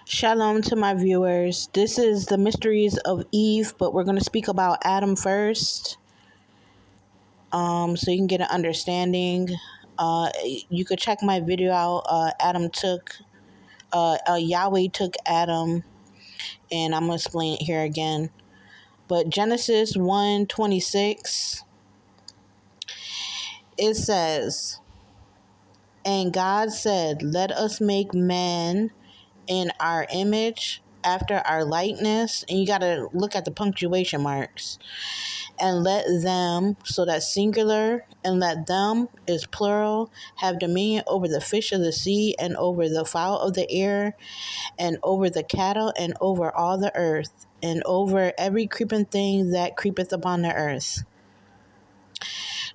Shalom to my viewers. This is the mysteries of Eve, but we're going to speak about Adam first, so you can get an understanding. You could check my video out. Yahweh took Adam, and I'm going to explain it here again. But Genesis 1:26, it says, "And God said, let us make man in our image, after our likeness," and you got to look at the punctuation marks, "and let them," so that's singular, "and let them," is plural, "have dominion over the fish of the sea, and over the fowl of the air, and over the cattle, and over all the earth, and over every creeping thing that creepeth upon the earth."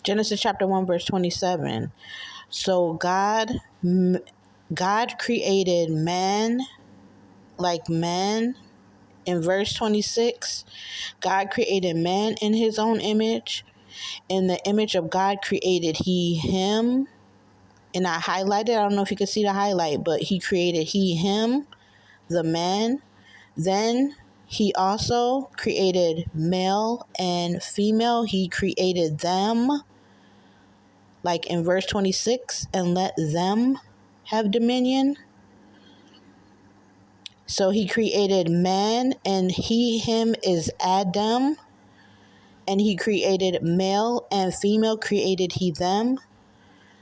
Genesis chapter 1 verse 27. So God created man like man. In verse 26, God created man in his own image. In the image of God created he him. And I highlighted, I don't know if you can see the highlight, but he created he him, the man. Then he also created male and female. He created them, like in verse 26, and let them have dominion. So he created man, and he, him is Adam. And he created male and female, created he them.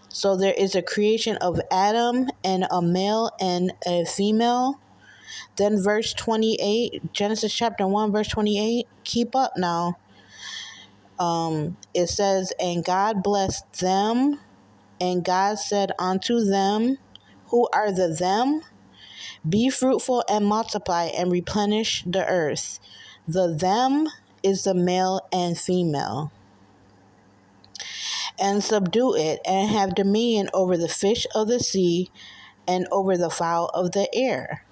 So there is a creation of Adam and a male and a female. Then verse 28, Genesis chapter 1, verse 28, keep up now. It says, "And God blessed them, and God said unto them," who are the them? "Be fruitful and multiply and replenish the earth." The them is the male and female. "And subdue it, and have dominion over the fish of the sea, and over the fowl of the air."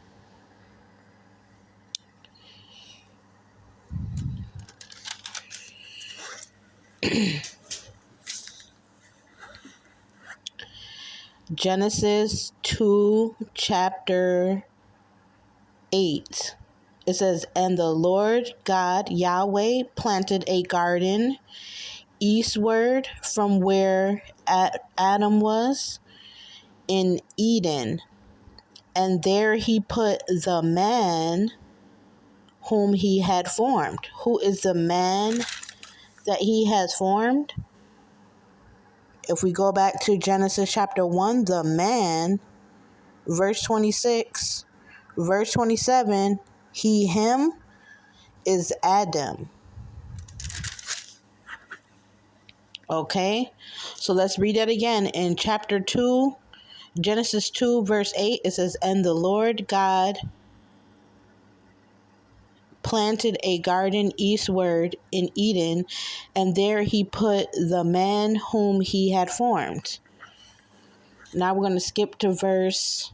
Genesis 2, chapter 8. It says, "And the Lord God Yahweh planted a garden eastward from where Adam was, in Eden. And there he put the man whom he had formed." Who is the man that he has formed? If we go back to Genesis chapter 1, the man, verse 26, verse 27, he, him, is Adam. Okay, so let's read that again. In chapter 2, Genesis 2, verse 8, it says, "And the Lord God planted a garden eastward in Eden, and there he put the man whom he had formed." Now we're going to skip to verse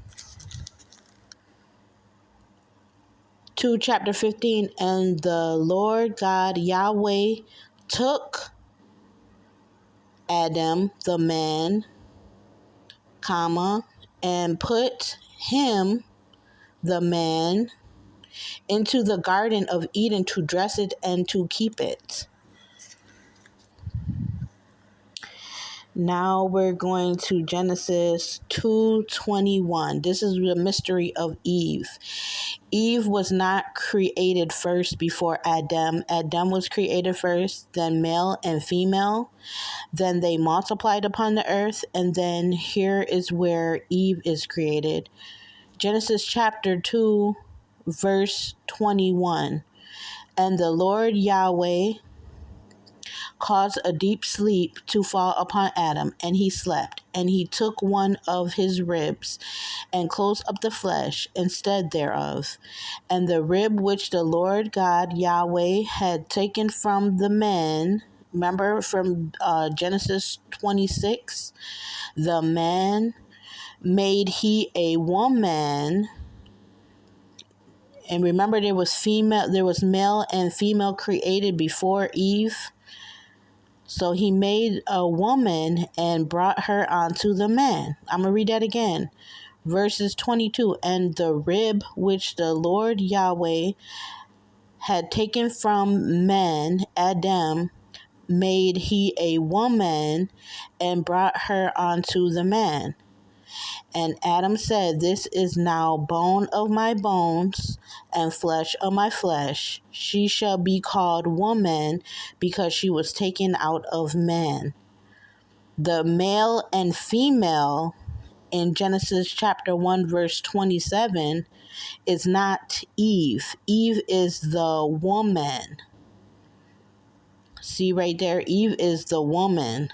2, chapter 15. "And the Lord God Yahweh took Adam, the man, comma, and put him, the man, into the garden of Eden to dress it and to keep it." Now we're going to Genesis 2:21. This is the mystery of Eve. Eve was not created first before Adam. Adam was created first, then male and female. Then they multiplied upon the earth, and then here is where Eve is created. Genesis chapter 2, verse 21. "And the Lord Yahweh caused a deep sleep to fall upon Adam, and he slept. And he took one of his ribs, and closed up the flesh instead thereof. And the rib which the Lord God Yahweh had taken from the man," remember from Genesis 26, "the man made he a woman." And remember, there was male and female created before Eve. So he made a woman and brought her unto the man. I'm going to read that again. Verses 22, and the rib which the Lord Yahweh had taken from man, Adam, made he a woman and brought her unto the man. And Adam said, This is now bone of my bones and flesh of my flesh. She shall be called woman because she was taken out of man. The male and female in Genesis chapter 1 verse 27 is not Eve. Eve is the woman. See right there, Eve is the woman.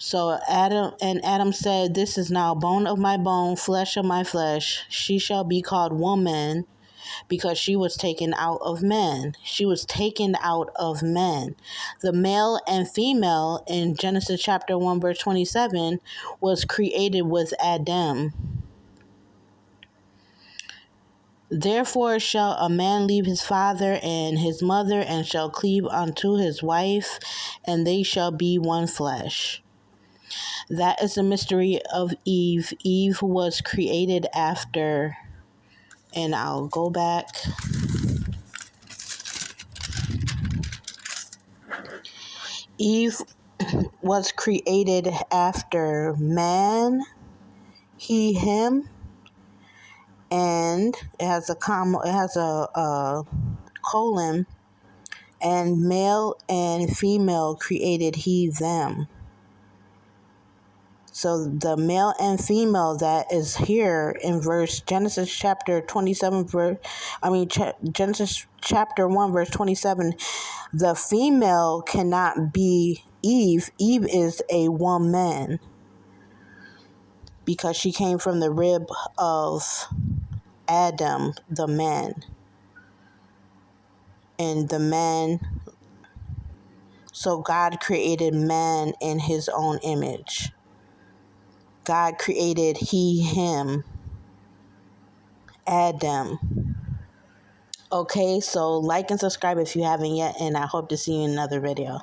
So Adam said, This is now bone of my bone, flesh of my flesh. She shall be called woman because she was taken out of men. She was taken out of men. The male and female in Genesis chapter 1 verse 27 was created with Adam. Therefore shall a man leave his father and his mother and shall cleave unto his wife, and they shall be one flesh. That is the mystery of Eve. Eve was created after, and I'll go back. Eve was created after man, he, him, and it has a comma, it has a colon, and male and female created he, them. So the male and female that is here in Genesis chapter 27 Genesis chapter 1 verse 27, the female cannot be Eve. Eve is a woman because she came from the rib of Adam, the man. And the man, so God created man in his own image. God created he, him, Adam. Okay, so like and subscribe if you haven't yet, and I hope to see you in another video.